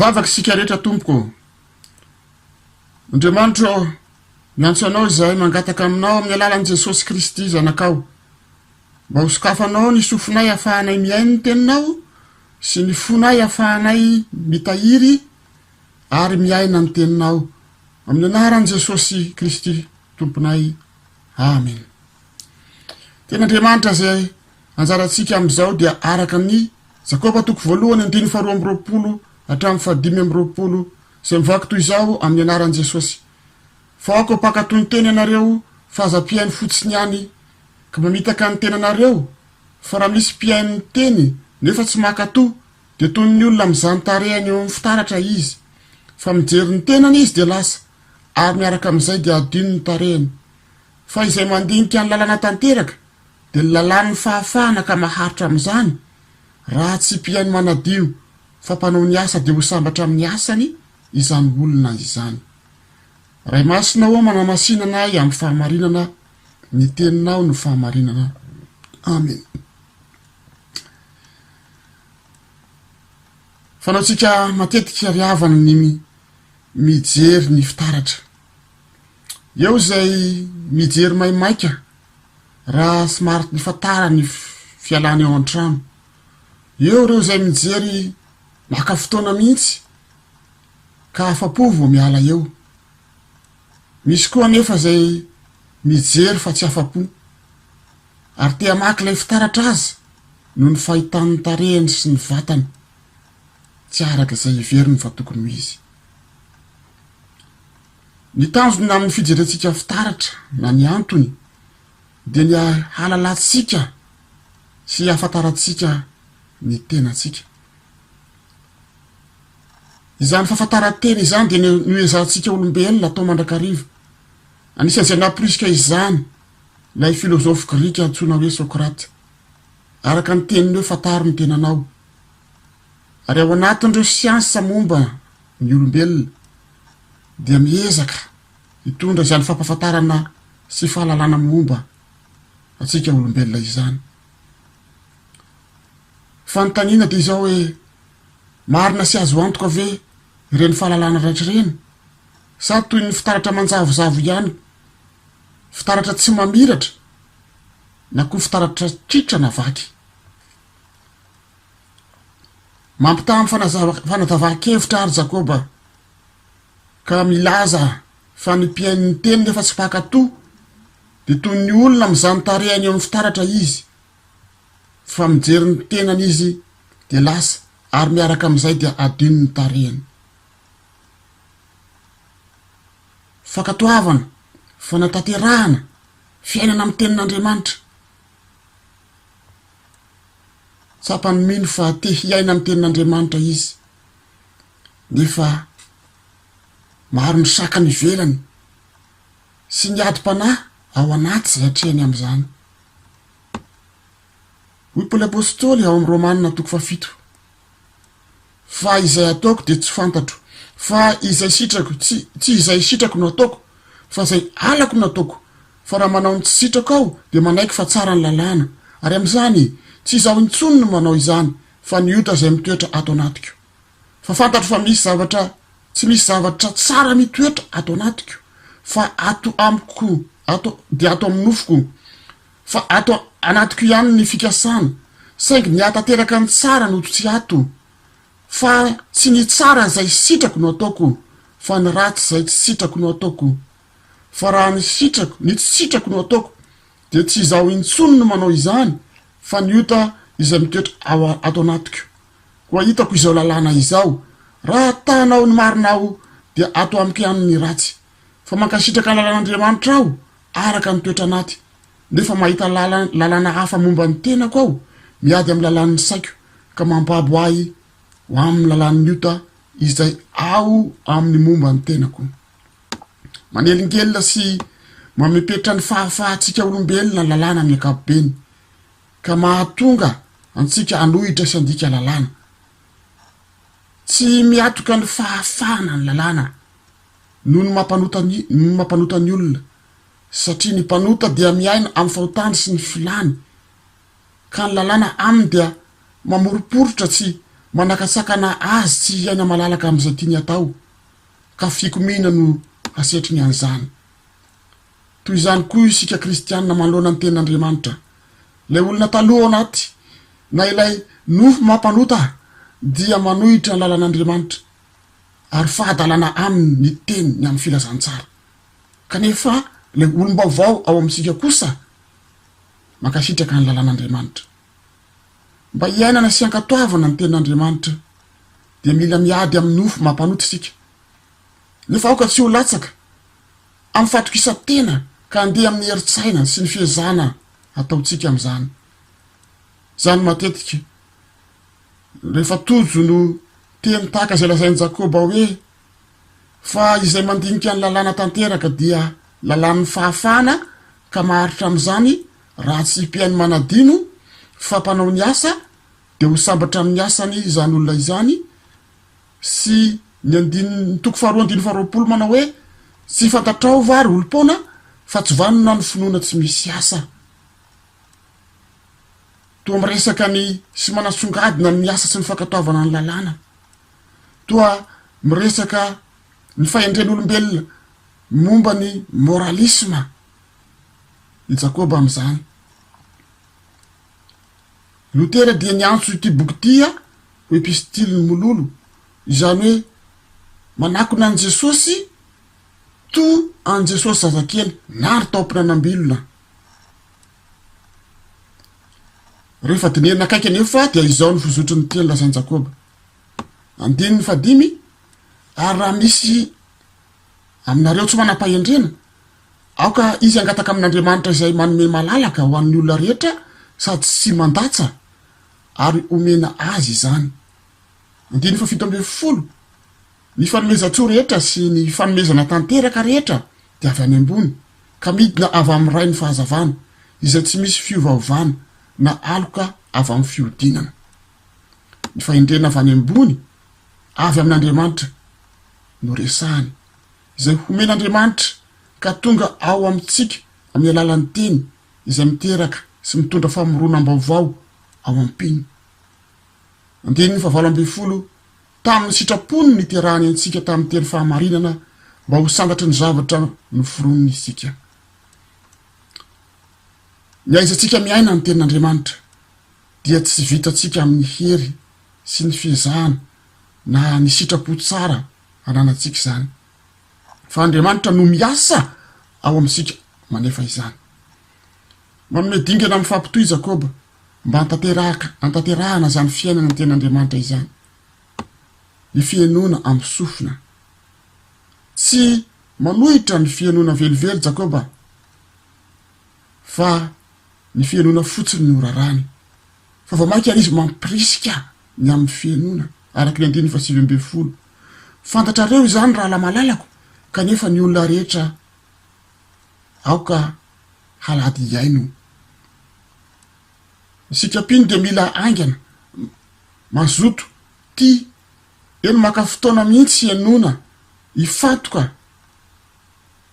Vavaky sika rehetra tompoko. Andriamanitro miantso anao izay mangataka aminao amin'ny alalan'i Jesosy Kristy zanakao. Mba ho sokafanao ny sofinay ahafahanay miaino ny teninao sy ny fonay ahafahanay mitahiry ary miaina ny teninao. Amin'ny anaran'i Jesosy Kristy tomponay. Amen. Ten'Andriamanitra zay anjarantsika amin'izao dia araka ny Jakoba 1:2 hatramin'ny 5:20 izay mivaky toy izao amin'ny anaran'i Jesosy. Faoko mpakatoy ny teny anareo fa aza piainy fotsiny ihany ka mamitaka ny teny anareo, fa raha misy piainy ny teny nefa tsy makatoy dia toy ny olona mizany tarehany eo amin'ny fitaratra izy, fa mijery ny tenany izy dia lasa ary miaraka amin'izay dia adino ny tarehany. Fa izay mandinika ny lalàna tanteraka dia ny lalàn'ny fahafahana ka maharitra amin'izany raha tsy piainy manadio fa mpanao ny asa dia ho sambatra amin'ny asany izany olona izany. Ray masina ho manamasinanay amin'ny fahamarinana, ny teninao no fahamarinana. Amen. Fanaotsika matetika riavana ny mijery ny fitaratra. Eo zay mijery maimaika raha somary ny fatara ny fialana eo an-trano. Eo reo zay mijery maka fotoana mihitsy ka afa-po vao miala eo. Misy koa nefa zay mijery fa tsy afa-po ary te hamaky ilay fitaratra azy noho ny fahitany tarehany sy ny vatany, tsy araka izay iveriny fa tokony ho izy. Ny tanjony amin'ny fijerentsika fitaratra na ny antony dia ny halalatsika sy hafantarantsika ny tenatsika. Izany fahafantarantena izany dia ny ezantsika olombelona atao mandrakariva. Anisan'izay naporisika izany ilay filôzofy grika antsoina hoe Sokraty. Araka ny teniny hoe fantaro ny tenanao. Ary ao anatin'ireo siansa momba ny olombelona dia miezaka hitondra izany fampahafantarana sy fahalalana momba atsika olombelona izany. Fanontaniana dia izao hoe marina sy azo antoka ve ireny fahalalana rehetrareny, sa toy ny fitaratra manjavozavo ihany, fitaratra tsy mamiratra na koa fitaratra tritra na vaky. mampitamy fanazava-kevitra ary Jakoba ka milaza fa ny mpiain'ny teny nefa tsy pakato de toy ny olona mizany tarehany eo amin'ny fitaratra izy fa mijery ny tenany izy de lasa ary miaraka amin'izay dia adino ny tarehany. Fakatoavana fanatanterahana fiainana amin'ny tenin'Andriamanitra. Tsapany mino fa te hiaina amin'ny tenin'Andriamanitra izy nefa maro ny sakany ivelany sy ny adi-panahy ao anaty zay hatreny amin'izany. Hoy Paoly apôstôly ao amin'ny Romanina 7 fa izay ataoko de tsy fantatro, fa izay sitrako tsy izay sitrako no ataoko fa izay alako no ataoko, fa raha manao ny tsy sitrako aho de manaiky fa tsara ny lalàna, ary amin'izany tsy izaho intsony no manao izany fa ny ota izay mitoetra ato anatiko. Fa fantatro fa tsy misy zavatra tsara mitoetra ato anatiko fa ato amiko de ato amin'ny nofoko, fa ato anatiko ihany ny fikasana, saingy ny atateraka ny tsara no tsy ato, fa tsy ny tsara zay sitrako no ataoko fa ny ratsy zay tsy sitrako no ataoko. Fa raha ny tsy sitrako no ataoko de tsy izaho intsony no manao izany fa ny ota izay mitoetra ato anatiko. Koa hitako izao lalàna izao, raha tanao ny marinao dia ato amiko ihany ny ratsy, fa mankasitraka ny lalàn'Andriamanitra aho araka ny toetra anaty, nefa mahita lalàna hafa momba ny tenako aho miady amin'ny lalàn'ny saiko ka mampabo ahy ho amin'ny lalàn'ny ota izay ao amin'ny momba ny tenako. Manelingelina sy mamepetra ny fahafahantsika olombelona ny lalàna amin'ny ankapobeny ka mahatonga antsika anohitra sy andika lalàna. Tsy miatoka ny fahafahana ny lalàna noho ny mampanota ny olona, satria ny mpanota dia miaina amin'ny fahotany sy ny filany, ka ny lalàna aminy dia mamoroporotra tsy manakatsakana azy tsy hiaina malalaka amin'izay tiany atao, ka fikomina no asetriny an'izany. Toy izany koa isika kristianina manoloana ny tenin'Andriamanitra. Ilay olona taloha anaty na ilay nofo mampanota dia manohitra ny lalàn'Andriamanitra ary fahadalana aminy ny teny ny amin'ny filazantsara. Kanefa ilay olom-baovao ao amintsika kosa mankasitraka ny lalàn'Andriamanitra. Mba hiainana sy ankatoavana ny tenin'Andriamanitra dia mila miady amin'ny nofo mampanota isika. Nefa aoka tsy ho latsaka amin'ny fatokisa-tena ka andeha amin'ny heritsaina sy ny fiezana ataotsika amin'izany. Zany matetika rehefa tojo no teny tahaka izay lazain'i Jakoba hoe fa izay mandinika ny lalàna tanteraka dia lalàn'ny fahafahana ka maharitra amin'izany raha tsy mpiainy manadino fa mpanao ny asa de ho sambatra amin'ny asany izany olona izany. Sy ny andiny toko 2:20 manao hoe tsy fantatrao vary olom-pona fa tsy vanona ny finoana tsy misy asa. Toa miresaka ny sy manasongadina ny asa sy ny fankatoavana ny lalàna. Toa miresaka ny fahendren'olombelona momba ny moralisma i Jakoba amin'izany. Lotera dia niantso ity boky tia ho epistiliny mololo, izany hoe manakona an Jesosy to an Jesosy zazakely na ry taopina anambilona. Rehefa dinenina akaiky anefa dia izao ny fizotry ny teny lazain'i Jakoba. 5 ary raha misy aminareo tsy manam-pahendrena, aoka izy angataka amin'Andriamanitra izay manome malalaka ho an'ny olona rehetra sady tsy mandatsa ary omena azy izany. 7 ny fanomezan-tsoa rehetra sy ny fanomezana tanteraka rehetra dia avy any ambony ka midina avy amin'ny ray ny fahazavana izay tsy misy fiovaovana na aloka avy amin'ny fiodinana. Ny fahendrena avy any ambony avy amin'Andriamanitra no resahany izay homen'Andriamanitra ka tonga ao amintsika amin'ny alalan'ny teny izay miteraka sy mitondra famoronam-baovao ao ampiny. 20 tamin'ny sitrapony ny terahany antsika tamin'ny teny fahamarinana mba ho sandatry ny zavatra noforoniny isika. Ny aizatsika miaina ny tenin'Andriamanitra dia tsy vitatsika amin'ny hery sy ny fizahana na ny sitrapo tsara ananatsika zany fa Andriamanitra no miasa ao amintsika manefa izany. Manome dingana amin'ny fampitohy Jakoba mba antaterahana zany fiainana ny ten'Andriamanitra izany. Ny fiainona amin'ny sofina, tsy manohitra ny fiainona velively Jakoba, fa ny fiainona fotsiny ny orarany. Fa vao mainka izy mampirisika ny amin'ny fiainona araka ny 9:20. Fantatrareo izany raha la malalako kanefa ny olona rehetra aoka halady iaino. Isika piny dia mila aingana mazoto ty eno maka fotoana mihitsy ianona ifatoka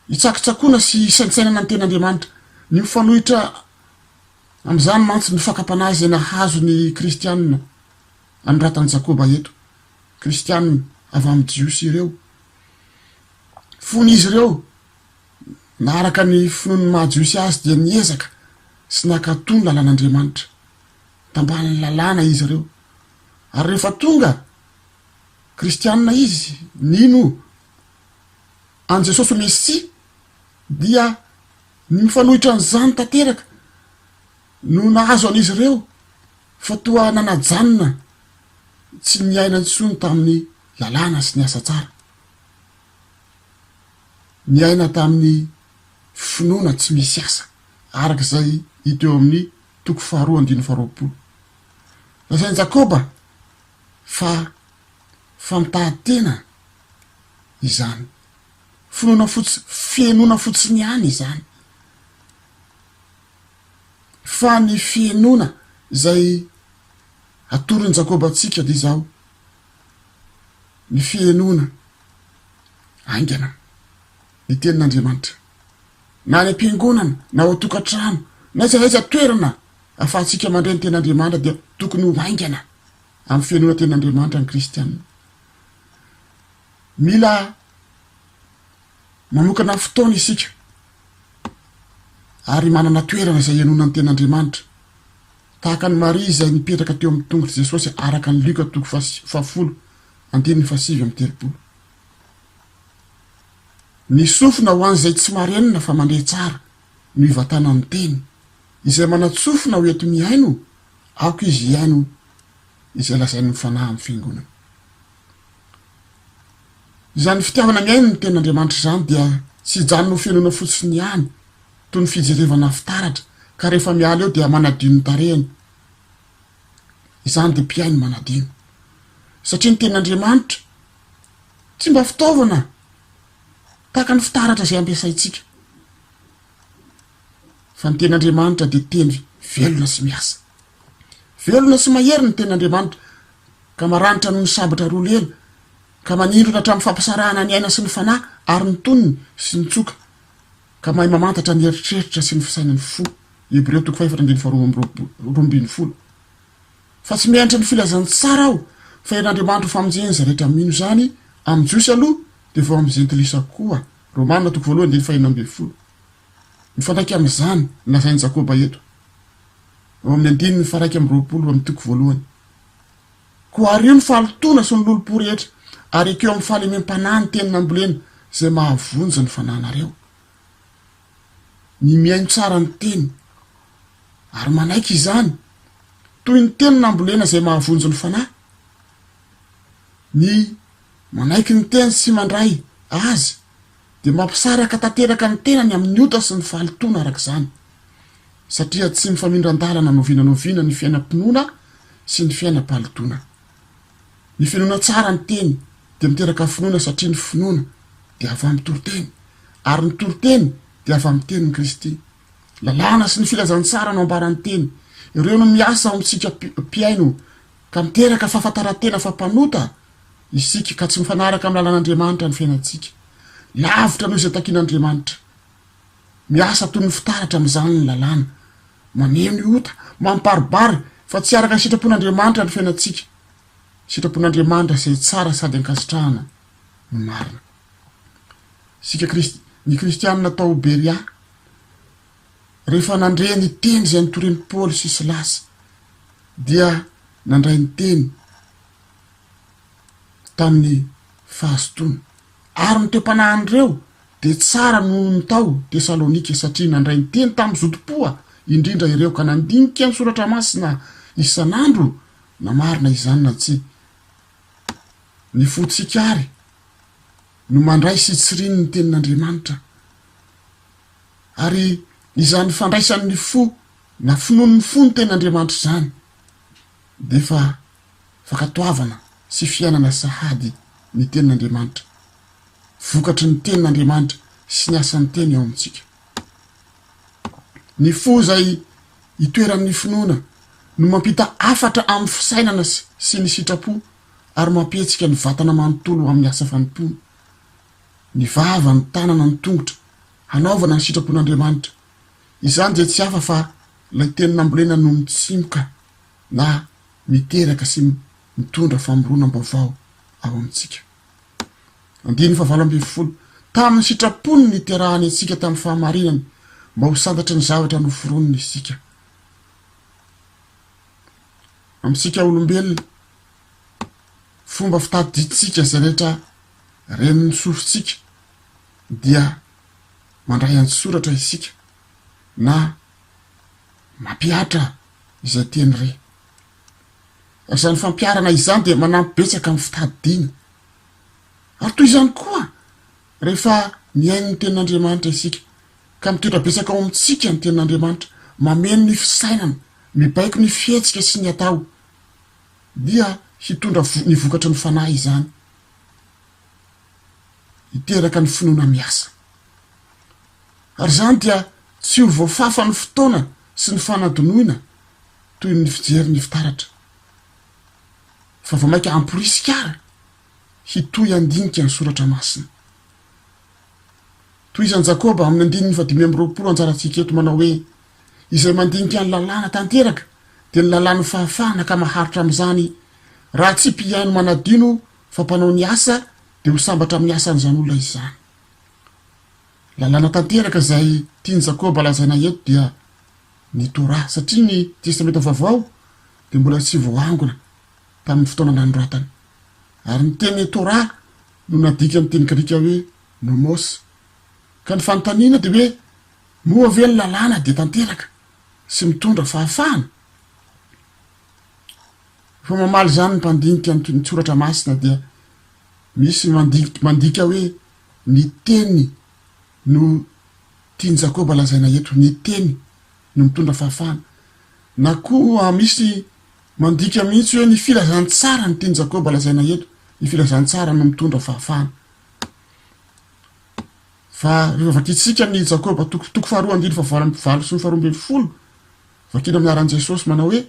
itsakitsakona sy saintsainana ny ten'Andriamanitra ny mifanohitra am'izany mantsy ny fakapanazy na hazo ny kristianina anratany Jakoba eto. Kristianina avy amin'ny jiosy ireo fony izy ireo naaraka ny finoany mahajiosy azy dia niezaka sy nakatony lalàn'Andriamanitra tambany lalàna izy ireo. Ary rehefa tonga kristianina izy nino an Jesosy Messia dia ny mifanohitra an'izany tanteraka no nahazo an'izy ireo fa toa nanajanona tsy niaina intsony tamin'ny lalàna sy ny asa tsara, niaina tamin'ny finoana tsy misy asa araka izay hita eo amin'ny 2:20. Lazainy Jakoba fa famtahatena izany, fiainona fotsiny ihany izany, fa ny fiainona izay atoriny Jakoba atsika dia izao ny fiainona aingana ny tenin'Andriamanitra na ny ampiangonana na ao tokantrano na aiza toerana afahantsika mandray ny ten'Andriamanitra dia tokony ho aingana amin'ny fiainona ten'Andriamanitra ny kristianina. Mila manokana fotoana isika ary manana toerana izay ianona ny ten'Andriamanitra tahaka ny Maria izay nipetraka teo amin'ny tongotry Jesosy araka ny Luka 10:7-30. Ny sofina ho an'izay tsy marenina fa mandeha tsara no hivatana amin'ny teny izay manatsofina ho eto miaino aoka izy iaino izay lazainy mifanahy amin'ny fiangonana. Izany fitiavana miaino ny ten'Andriamanitra izany dia tsy hijanona ho fiainona fotsiny ihany toy ny fijerevana fitaratra ka rehefa miala eo dia manadino ny tarehany. Izany dia mpiaino manadino satria ny ten'Andriamanitra tsy mba fitaovana tahaka ny fitaratra izay ampiasaitsika, fa ny ten'Andriamanitra dia teny velona sy miasa, velona sy mahery ny ten'Andriamanitra ka maranitra noho ny sabatra roa lela ka manindrona hatramin'ny fampasarahana ny aina sy ny fanahy ary ny tonony sy ny tsoka ka mahay mamantatra ny eritreritra sy ny fisainany fo. Hebreo 5:12. Fa tsy mianatra ny filazany tsara aho fa en'Andriamanitra ho famonjeny izay rehetra mino zany amin'ny jiosy aloha dia vao amin'ny jentilisa koa. Romanina 2:5. Mifanaika amin'izany lazainy Jakoba eto ao amin'ny 9:20. Koa ary io ny fahalotona sy ny lolo-po rehetra ary ekeo amin'ny fahalemem-panahy ny tenina ambolena izay mahavonjy ny fanahinareo. Ny miaino tsara ny teny ary manaiky izany toy ny tenina ambolena izay mahavonjy ny fanahy, ny manaiky ny teny sy mandray azy dia mampisaraka tanteraka ny tenany amin'ny ota sy ny fahalotona araka izany, satria tsy mifamindran-dalana novinanoviana ny fiainam-pinoana sy ny fiainam-pahalotona. Ny finoana tsara ny teny dia miteraka finoana satria ny finoana dia avy amin'ny toriteny ary ny toriteny dia avy amin'ny tenin'ny Kristy. Lalàna sy ny filazany tsara no ambaran'ny teny, ireo no miasa ao amintsika mpiaino ka miteraka fahafantarantena fampanota isika ka tsy mifanaraka amin'ny lalàn'Andriamanitra ny fiainantsika, lavitra noho izay takian'Andriamanitra. Miasa toy ny fitaratra amin'izany ny lalàna, maneho ny ota, mamparibary fa tsy araka ny sitrapon'Andriamanitra ny fiainantsika, sitrapon'Andriamanitra izay tsara sady ankasitrahana no marina. Isika ny kristianina tao Beria rehefa nandre ny teny izay nitoreny Paoly sy Silasy dia nandray ny teny tamin'ny fahazotona ary ny teo-panahany de tsara no nytao Tesalonika satria nandray ny teny tamin'ny zotom-poa indrindra ireo ka nandinika ny soratra masina isan'andro na marina izany na tsy ny fotsikary no mandray sy tsiriny ny tenin'Andriamanitra ary izany fandraisan'ny fo na finoan'ny fo ny tenin'Andriamanitra zany de fa fakatoavana sy fiainana sahady ny tenin'Andriamanitra vokatry ny tenin'Andriamanitra sy ny asan'ny teny eo amintsika ny fo zay itoeran'ny finoana no mampita afatra amin'ny fisainana sy ny sitrapo ary mampihetsika ny vatana manontolo amin'ny asa fanompony ny vava ny tanana ny tongotra hanaovana ny sitrapon'Andriamanitra izany je tsy hafa fa lay tenin'ambolena no mitsimoka na miteraka sy mitondra famoronam-baovao ao amintsika. 9:20 tamin'ny sitrapony ny terahany atsika tamin'ny fahamarinany mba ho santatra ny zavatra noforoniny isika amintsika olombelona fomba fitaditsika zay rehetra reniny sofotsika dia mandray an-tsoratra isika na mampiatra izay teny re izany fampiarana izany de manampy betsaka amin'ny fitadidiana ary toy izany koa rehefa miaino ny tenin'Andriamanitra isika ka mitoetra betsaka ao amintsika ny tenin'Andriamanitra mameno ny fisainana mibaiko ny fihetsika sy ny atao dia hitondra ny vokatry ny fanahy izany hiteraka ny finoana miasa ary zany dia tsy ho voafafa ny fotoana sy ny fanadonoina toy ny fijery ny fitaratra fa vao maika amporisikara hitoy andinika ny soratra masina toy izany Jakoba amin'ny 15:20 anjaratsika eto manao hoe izay mandinika ny lalàna tanteraka de ny lalàna fahafahana ka maharitra amin'izany raha tsy mpiaino manadino fa mpanao ny asa de ho sambatra amin'ny asan'izany olona izany lalàna tanteraka zay tiany Jakoba lazaina eto dia ny Torah satria ny testamenta vaovao de mbola tsy voangona tamin'ny fotoana nanoratany ary ny teny Torah no nadika ny teny Grika hoe nomos ka ny fanontaniana de hoe moa ve ny lalàna de tanteraka sy mitondra fahafahana fa mamaly zany ny mpandinika ny soratra masina dia misy mandika hoe ny teny no tiany Jakoba lazaina eto ny teny no mitondra fahafahana na koa misy mandika mihitsy hoe ny filazantsara ny tiany Jakoba lazaina eto ny filazantsara no mitondra fahafahana fa rehefa vakitsika ny Jakoba toko faharoa 9:20 sy 20 vakina amin'ny aran'i Jesosy manao hoe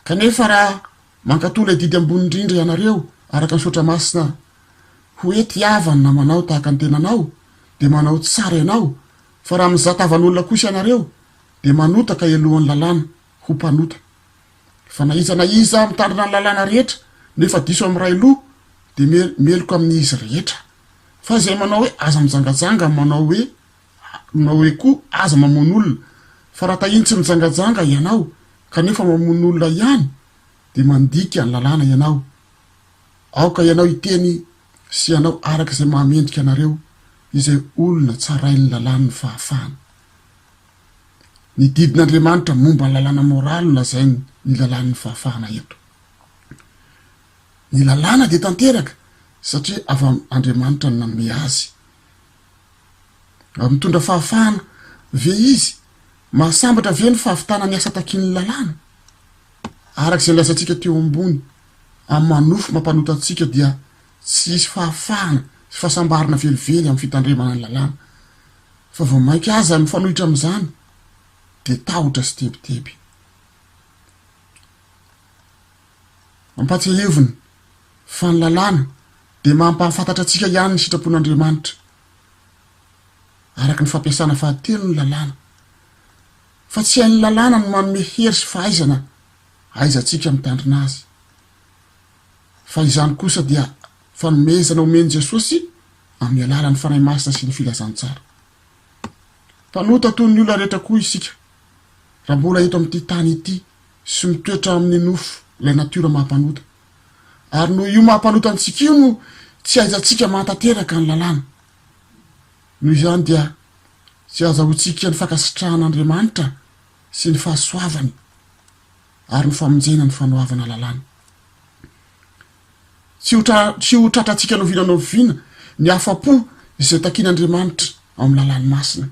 kanefa raha mankatola ididy ambony indrindra ianareo araka ny sotra masina hoe tiavana na manao tahaka ny tenanao de manao tsara ianao fa raha mizatavan'olona kosa ianareo de manotaka elohan'ny lalàna ho mpanota fa na iza mitandrina ny lalàna rehetra nefa diso amin'ny ray loha de meloko amin'izy rehetra fa zay manao hoe aza mijangajanga manao hoe koa aza mamono olona fa raha tahiny tsy mijangajanga ianao kanefa mamono olona ihany de mandika ny lalàna ianao aoka ianao iteny sy ianao araka izay mahamendrika anareo izay olona tsarainy lalàna ny fahafahana ny didin'Andriamanitra momba ny lalàna moraly lazay ny lalàna ny fahafahana eto ny lalàna de tanteraka satria avy Andriamanitra ny nanome azy mitondra fahafahana ve izy mahasambatra ve ny fahavitana ny asa takin'ny lalàna araka izay lazatsika teo ambony amin'ny manofo mampanota antsika dia tsy isy fahafahana sy fahasambarana velively amin'ny fitandremana ny lalàna fa vao maika aza mifanohitra amin'izany de tahotra sy tebiteby mampatsiaheviny fa ny lalàna de mampahafantatra atsika ihany ny sitrapon'Andriamanitra araka ny fampiasana fahatelo ny lalàna fa tsy hain'ny lalàna no manome hery sy fahaizana aizantsika mitandrina azy fa izany kosa dia fanomezana omeny Jesosy amin'ny alalan'ny fanahy masina sy ny filazantsara mpanota toy ny olona rehetra koa isika raha mbola eto amin'ity tany ity sy mitoetra amin'ny nofo ilay natiora mahampanota ary no io mampanotantsika io no tsy aizantsika mantateraka ny lalàna noho izany dia tsy azahoantsika ny fankasitrahan'Andriamanitra sy ny fahasoavany ary ny famonjena ny fanoavana lalàna tsy ho tratrantsika novinanoviana ny afa-po izay takian'Andriamanitra ao amin'ny lalàny masina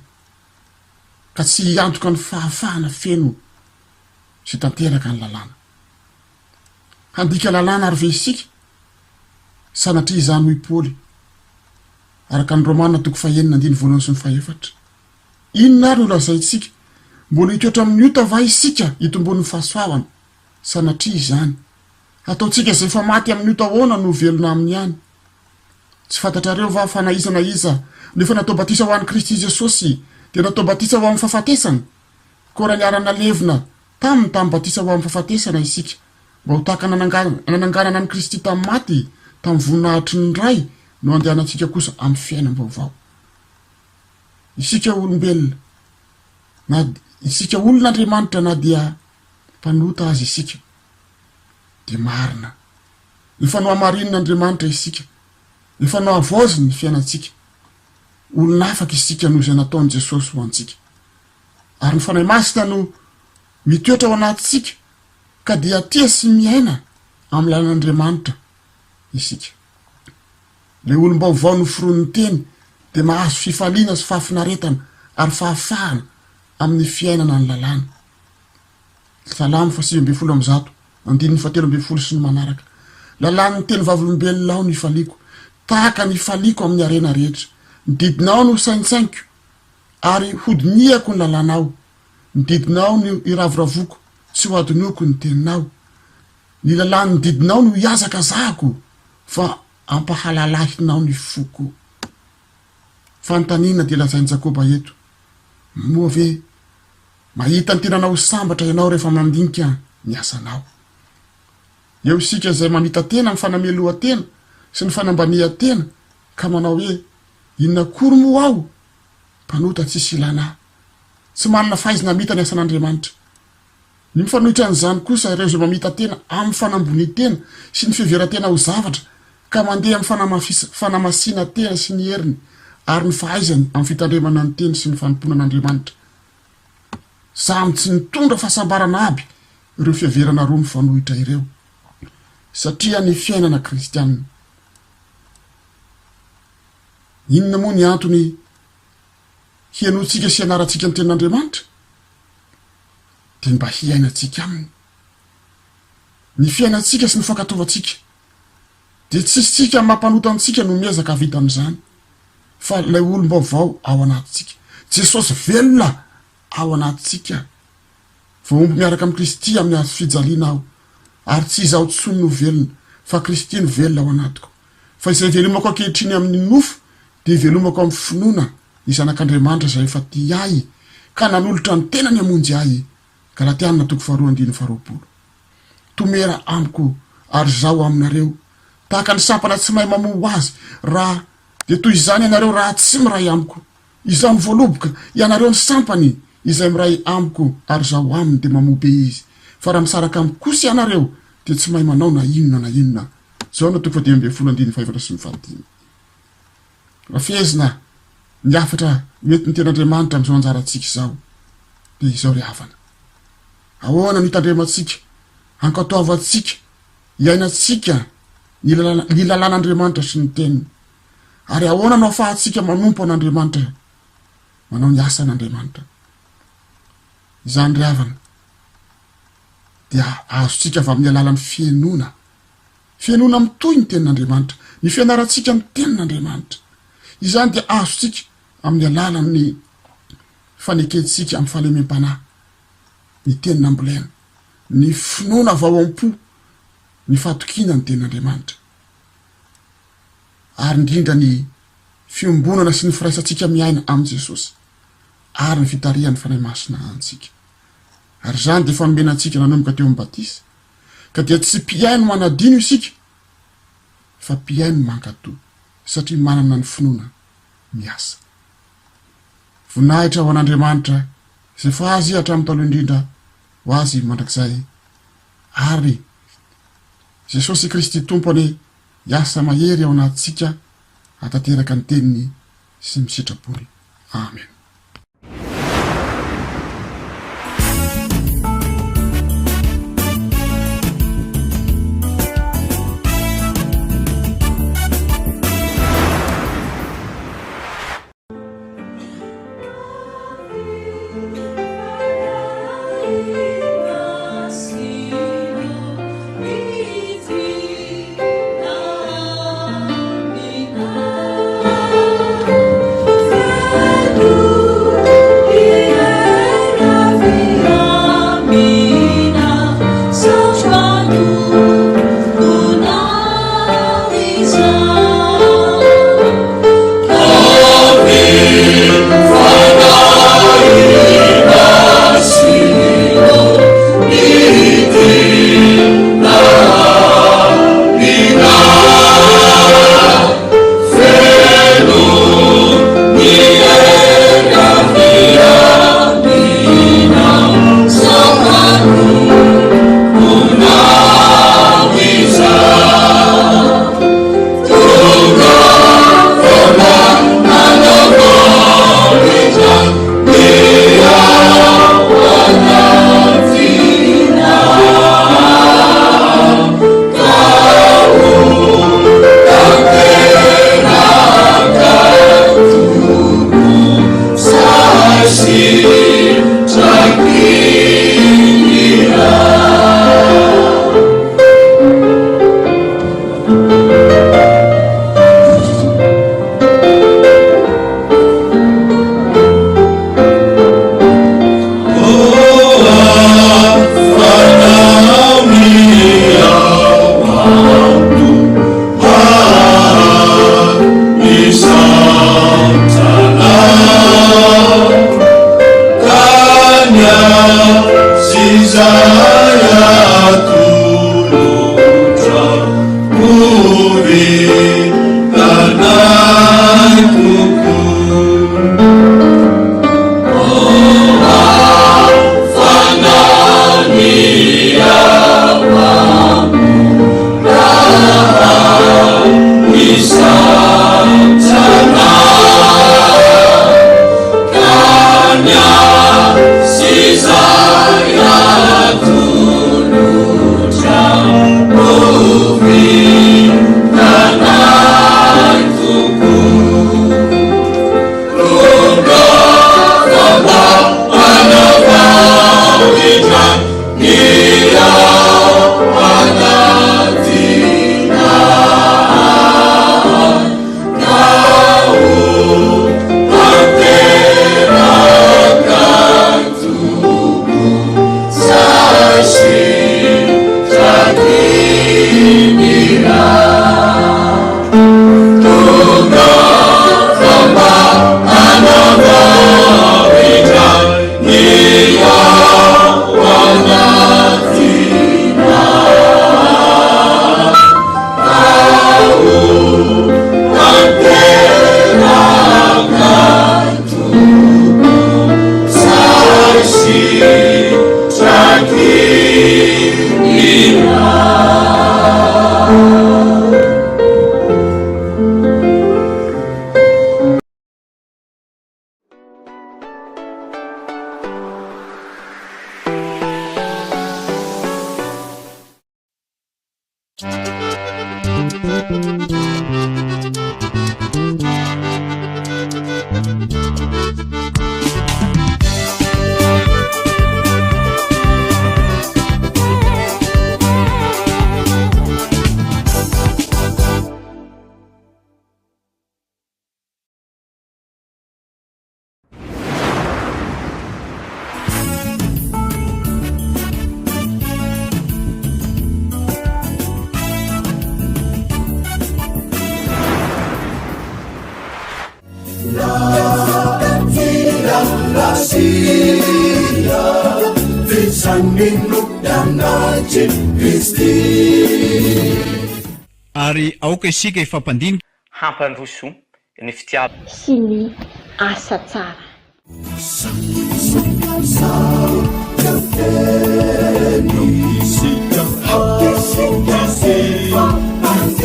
ka tsy antoka ny fahafahana feno sy tanteraka ny lalàna handika lalàna ary ve isika sanatria izany hoy Paoly araka ny Romanina 9:1-4 inona ary no lazaintsika mbola hitoetra amin'ny ota va isika hitombon'ny fahasoavana sanatria izany ataontsika izay efa maty amin'ny ota ahoana no velona amin'ny ihany tsy fantatrareo va fa na iza na iza nefa natao batisa ho an'i Kristy Jesosy dia natao batisa ho amin'ny fahafatesana koa raha niarana levina tamin'ny batisa ho amin'ny fahafatesana isika mba ho tahaka nananganana an'i Kristy tamin'ny maty tamin'ny voninahitry ny ray no andehanantsika kosa amin'ny fiainam-baovao isika olombelona na isika olon'Andriamanitra na dia mpanota azy isika dia marina efa no hamarin'Andriamanitra isika efa no havaozy ny fiainantsika olona afaka isika noho izay nataon'i Jesosy ho antsika ary ny fanahy masina no mitoetra ao anatintsika ka dia tia sy miaina amin'ny lalàn'Andriamanitra isika le olom-baovao no foronin'ny teny dia mahazo fifaliana sy fahafinaretana ary fahafahana amin'ny fiainana ny lalàna Salamo 8:7 7 sy ny manaraka lalàn'ny teny vavolombelona ao ny faliako tahaka ny faliako amin'ny arena rehetra mididinao no saintsainko ary hodiniako ny lalànao mididinao no iravoravoko tsy ho adinoko ny teninao ny lalàny mididinao no hiazaka zahako fa ampahalalahinao ny foko fantaniana dia lazainy Jakoba eto moa ve mahita ny tenanao sambatra ianao rehefa mandinika ny asanao eo isika izay mamita tena ny fanamelohan-tena sy ny fanambanihan-tena ka manao hoe inona kory moa aho mpanota tsisy ilana tsy manana fahaizana mita ny asan'Andriamanitra ny mifanohitra an'izany kosa ireo izay mamita tena amin'ny fanambony-tena sy ny fiheveran-tena ho zavatra ka mandeha amin'ny fanamasiana tena sy ny heriny ary ny fahaizany amin'ny fitandremana ny teny sy ny fanompoana an'Andriamanitra samy tsy nitondra fahasambarana aby ireo fiheverana roa mifanohitra ireo satria ny fiainana kristianina inona moa ny antony hianoantsika sy hianarantsika ny tenin'Andriamanitra dia mba hiainantsika aminy ny fiainantsika sy ny fankatovantsika dia tsy sika mampanotantsika no miezaka vita amin'izany fa ilay olom-baovao ao anatintsika Jesosy velona ao anatintsika voaomby miaraka amin'ny Kristy amin'ny hazo fijaliana aho ary tsy izaho tsony no velona fa Kristy no velona ao anatiko fa izay velomako ankehitriny amin'ny nofo dia velomako amin'ny finoana ny zanak'Andriamanitra izay efa tia ahy ka nanolotra ny tena ny amonjy ahy Galatiana 2:20 tomera amiko ary zaho aminareo tahaka ny sampana tsy mahay mamoho azy raha dia toy izany ianareo raha tsy miray amiko izao ny voaloboka ianareo ny sampany izay miray amiko ary zaho aminy dia mamobe izy fa raha misaraka amiko kosa ianareo dia tsy mahay manao na inona zao no 2:15 raha fehezina ny afatra mety ny ten'Andriamanitra amin'izao anjarantsika izao dia izao ry havana ahoana no hitandremantsika hankatoavantsika hiainantsika ny lalàn'Andriamanitra sy ny teniny ary ahoana no ahafahantsika manompo an'Andriamanitra manao ny asan'Andriamanitra izany ry havana dia azontsika avy amin'ny alalan'ny fienoana mitoy ny tenin'Andriamanitra ny fianarantsika ny tenin'Andriamanitra izany dia azontsika amin'ny alalan'ny fanekentsika amin'ny fahalemem-panahy ny tenin'ambolena ny finoana vaoam-po ny fahatokiana ny tenin'Andriamanitra ary indrindra ny fiombonana sy ny firaisantsika miaina amin'i Jesosy ary ny fitarihan'ny fanahy masina antsika ary zany dia fanomenantsika nanomboka teo amin'ny batisa ka dia tsy mpiaino manadino isika fa mpiaino mankatoa satria manana ny finoana miasa voninahitra ho an'Andriamanitra izay fa azy hatramin'ny taloha indrindra ho azy mandrakizay ary Jesosy Kristy tompony iasa mahery ao anatsika atateraka ny teniny sy misitrapoly. Amen. Ary aoka isika hifampandinika hampandroso ny fitiavana sy ny asa tsara. Isika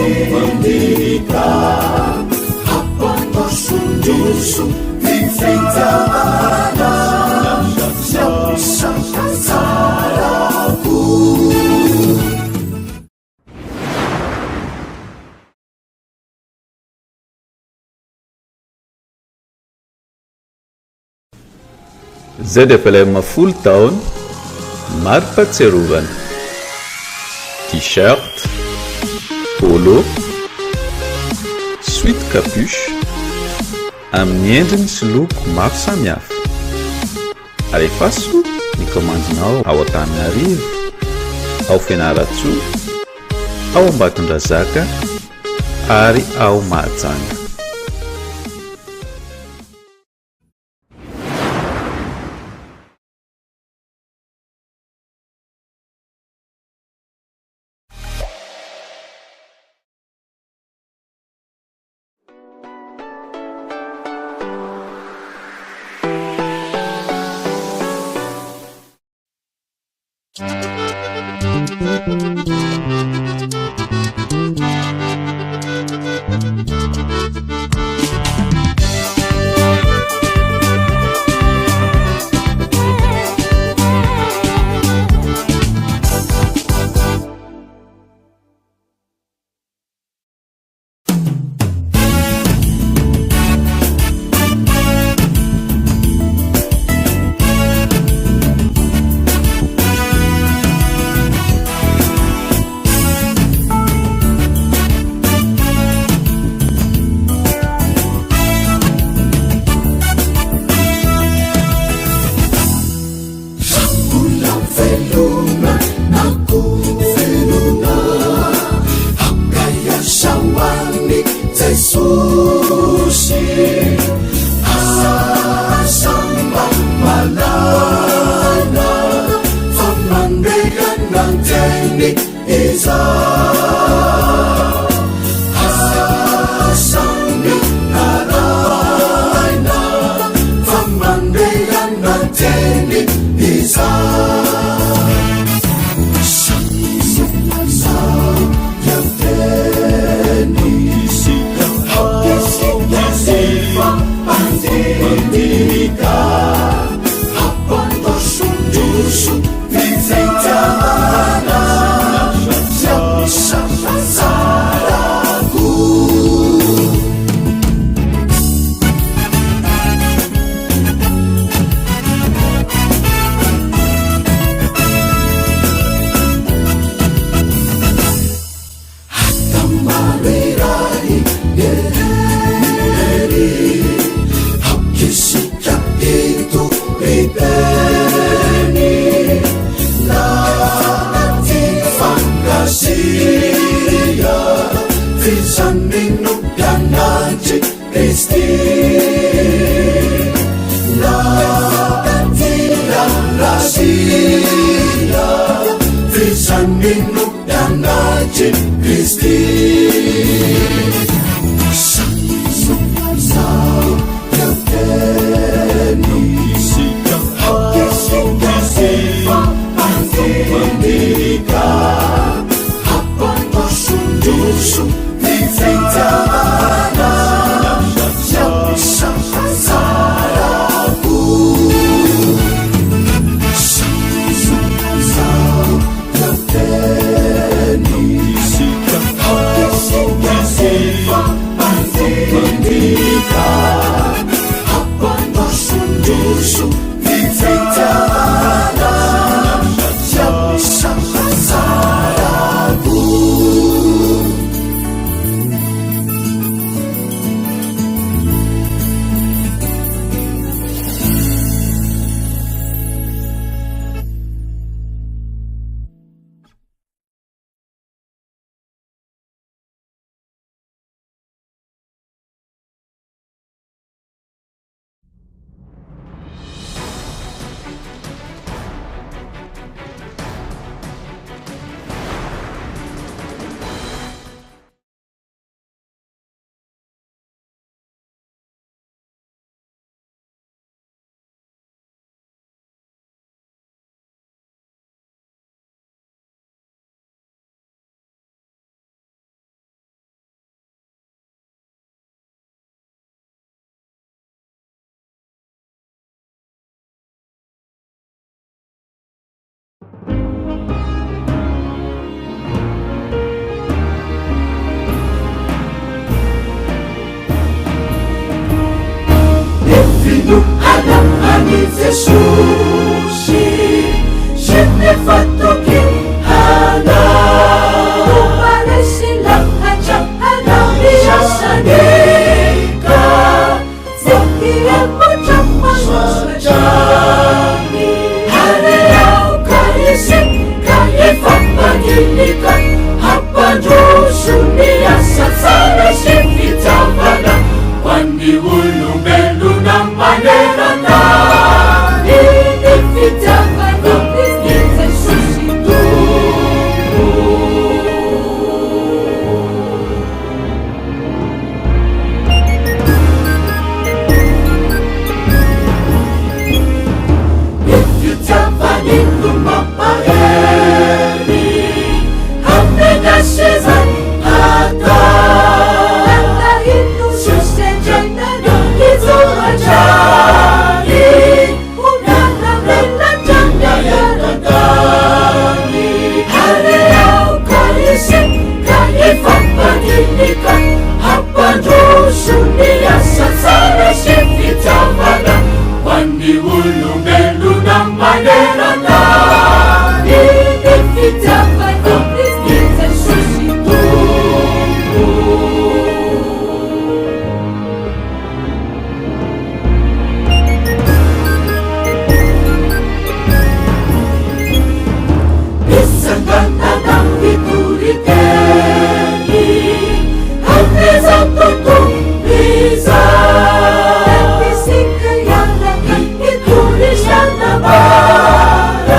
hampandroso hampandroso Fitiavana tsarako. ZFLM full taona mari-pahatsiarovana t-shirt, polo, sweat capuche amin'ny endriny sy loko maro samihafa. Alefaso ny komandinao ao Antananarivo, ao Fianarantsoa, ao Ambatondrazaka ary ao Mahajanga. ni Jesusi Shinefatoki hana Upare sila haja hana Biyasanika Zekia Pachamajani Hane aoka isika hifampandinika hampandroso miasa tsara sy Fitiavana Wandi olombelona manerana Ny Fitiavana ny Jesosy Tompo Ny Fitiavana no mampahery Hamena sezany ata Ino susendrainana izorajany Unana melatanya yaratany Hane aoka isika hifampandinika hampandroso miasa tsara sy Fitiavana Wandi olombelona manerana Ny Fitiavana ny Jesosy Tompo Isanganana vitoriteny Hameza totombiza Isika yanaka itorisana bara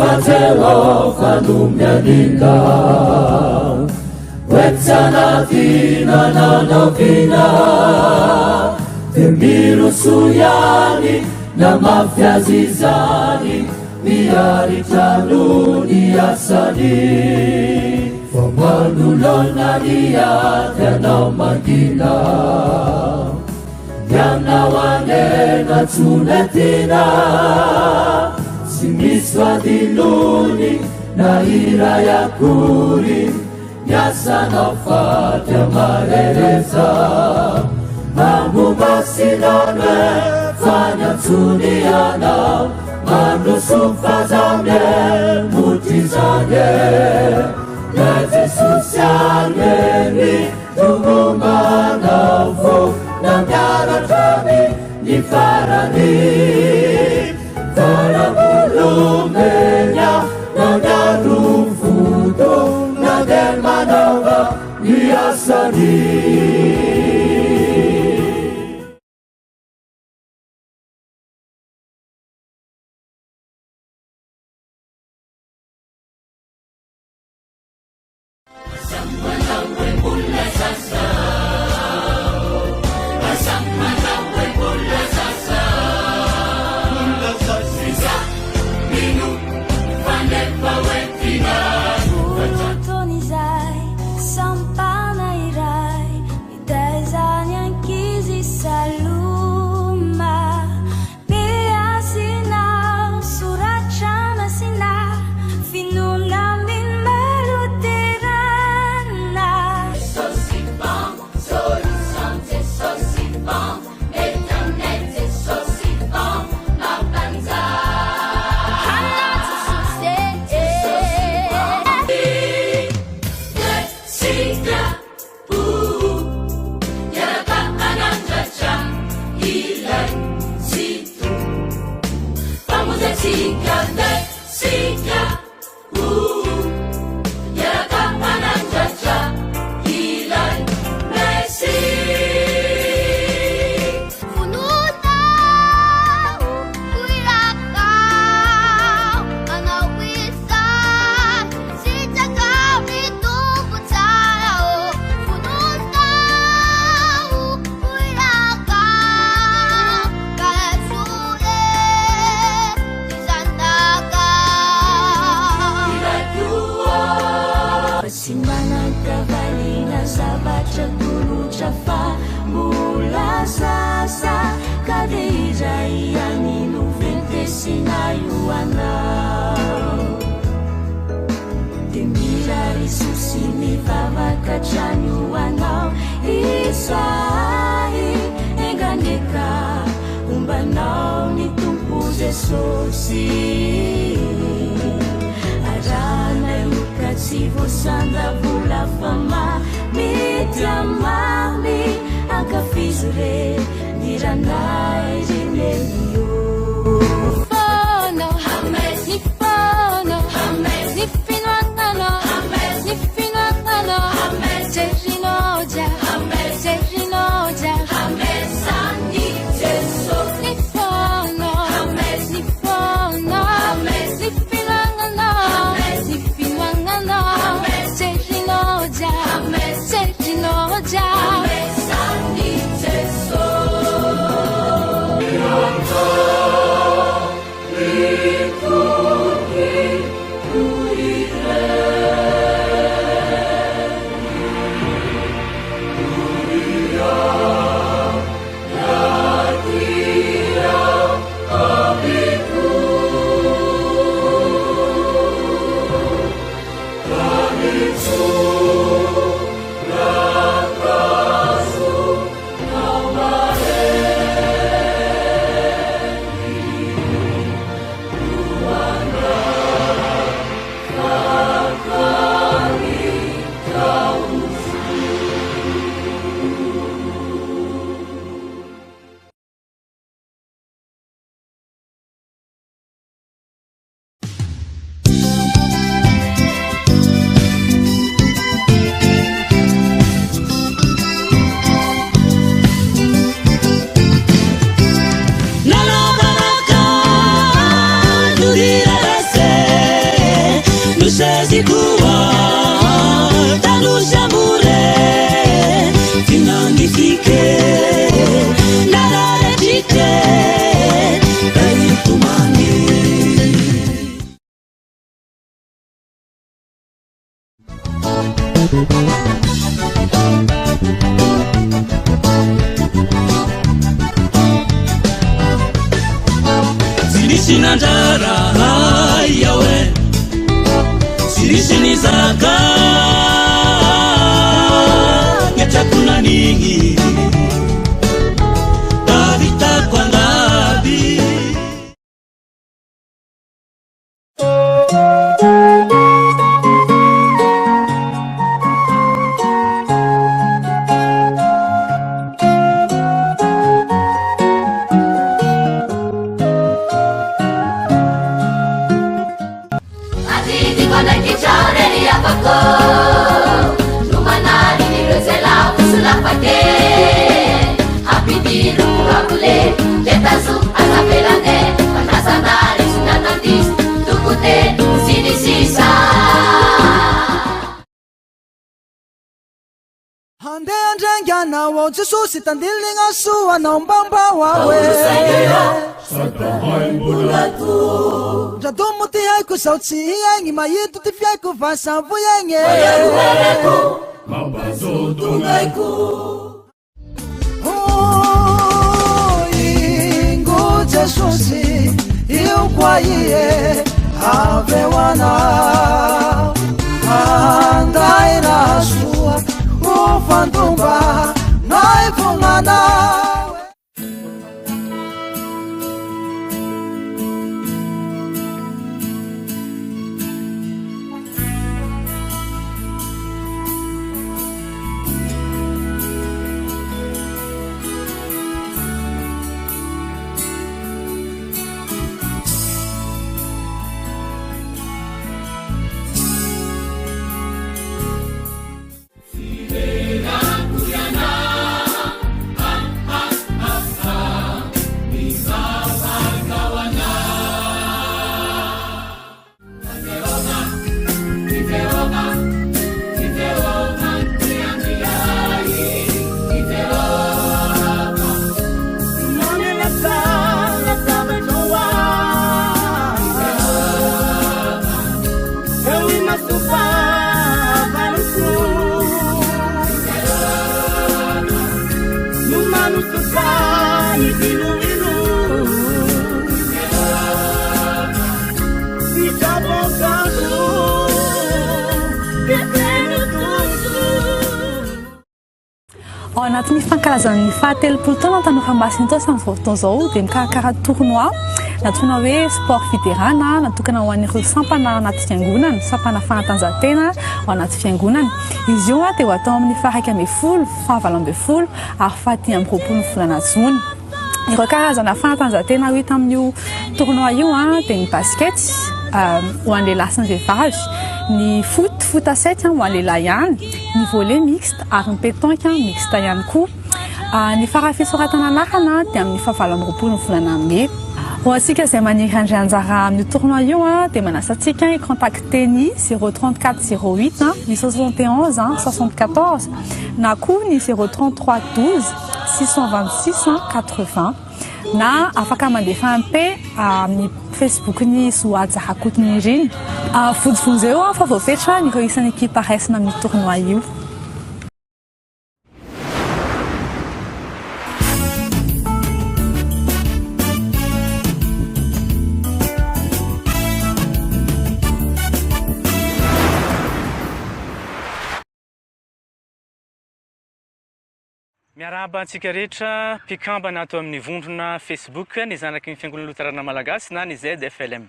SPFLME wetsanadina nanavina temirusuyani na mafyazizani miaritanuni asani famanulonaniatenamagina yanawanena tunetina simiswadiluni na ira ya kuri yasanafata marereza mamubasinane fanya tuniana manusufazane mutizane nejesusyangeni tugumanavo namyaratani nifarani farabulumenya nagarufudo nagermanova niasani. sinanjara ayawe sirisinizaka nyachakunanigi davita kwandabi Radomo te haiko sauti yangi mayitu te fiako fasa voyange mabazodo ngaiku ingo jesusi eu kwaye avewana andai na sua ufandumba naifungana. Anatin'ny fankalazan'ny fahatelopolo taona tanofa masina tao samy fotoana zao dia mikarakara tournoi natokana hoe sport fiterana natokana ho an'ireo sampana anaty fiangonana sampana fanatanjahantena ao anaty fiangonana izy io dia ho atao amin'ny faha 11 faha 12 ary faha 10 volana jona. Ireo karazana fanatanjahantena hita amin'io tournoi io dia ny basket ho an'ny lehilahy sy ny vehivavy, ny foot à 7 ho an'ny lehilahy ihany, ny volley mixte ary ny pétanque mixte ihany koa. Ny farafisoratana anarana dia amin'ny faha 12 volana Mai. Ho antsika izay maniry handray anjara amin'ny tournoi io dia manasa antsika contacter ny 034 08 871 74 na koa ny 033 12 626 80 na afaka mandefa MP amin'ny Facebook ny Zoaja Rakotonirina. Fotsy eo fa voafetra ny isan'ny ekipa raisina amin'ny tournoi io. Miarahaba antsika rehetra mpikambana ato amin'ny vondrona Facebook ny zanaky ny fiangonana Loterana-Malagasy na ny ZFLM.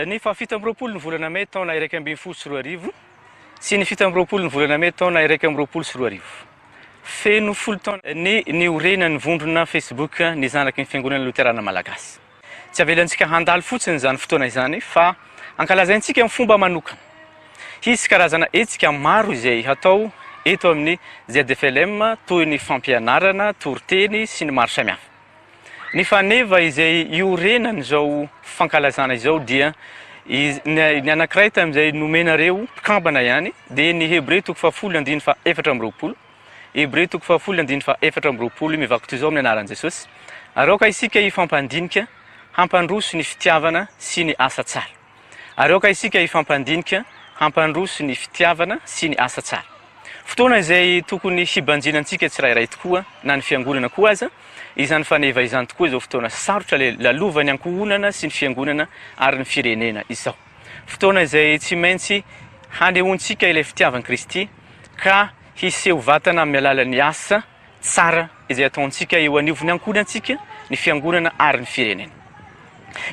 Ny fahafito amby roapolo ny volana Mai taona 2024 sy ny fito amby roapolo ny volana Mai taona 2024. Feno folo taona ny orena ny vondrona Facebook ny zanaky ny fiangonana Loterana-Malagasy. Tsy avelantsika handalo fotsiny zany fotoana izany fa ankalazaintsika amin'ny fomba manokana. Hisy karazana etsika maro izay hatao eto amin'ny ZFLM toy ny fampianarana, toriteny sy ny maro samihafa. Ny faneva izay iorenany zao fankalazana izao dia ny anankiray tamin'izay nomenareo mpikambana ihany dia ny Hebreo 10:420. Hebreo 10:420 mivaky toy izao amin'ny anaran'i Jesosy. Aroka isika hifampandinika, hampandroso ny fitiavana sy ny asa tsara. Aroka isika hifampandinika, hampandroso ny fitiavana sy ny asa tsara. fotoana izay tokony hibanjinantsika tsirairay tokoa na ny fiangonana koa aza izany faneva izany tokoa izao fotoana sarotra le lalovany ankohonana sy ny fiangonana ary ny firenena izao fotoana izay tsy maintsy hanehoantsika ilay fitiavan'i Kristy ka hiseho vatana amin'ny alalan'ny asa tsara izay ataontsika eo anivony ankohonantsika ny fiangonana ary ny firenena.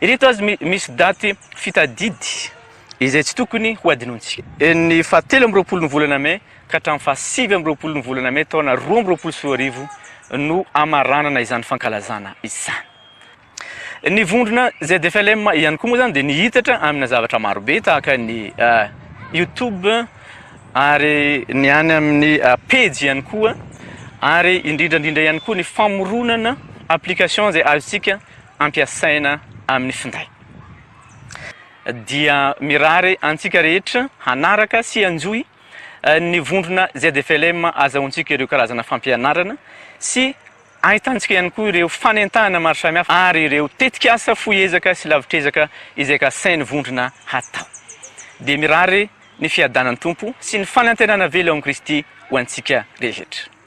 Ireto azy misy daty fitadidy izay tsy tokony ho adinontsika. Ny 17 ny volana May ka hatramin'ny 27 ny volana May taona 2024 no amaranana izany fankalazana izany. Ny vondrona ZFLM ihany koa moa zany dia nihitatra amina zavatra marobe tahaka ny YouTube ary ny any amin'ny page ihany koa ary indrindrandrindra ihany koa ny famoronana application izay azontsika ampiasaina amin'ny finday. Dia mirary antsika rehetra hanaraka sy anjoy ny vondrona ZFLM azahoantsika ireo karazana fampianarana sy ahitantsika ihany koa ireo fanentahana maro samihafa ary ireo tetikasa foezaka sy lavitrezaka izay ka sainy vondrona hatao. Dia mirary ny fiadanan'ny tompo sy ny fanantenana velo amin'ny Kristy ho antsika rehetra.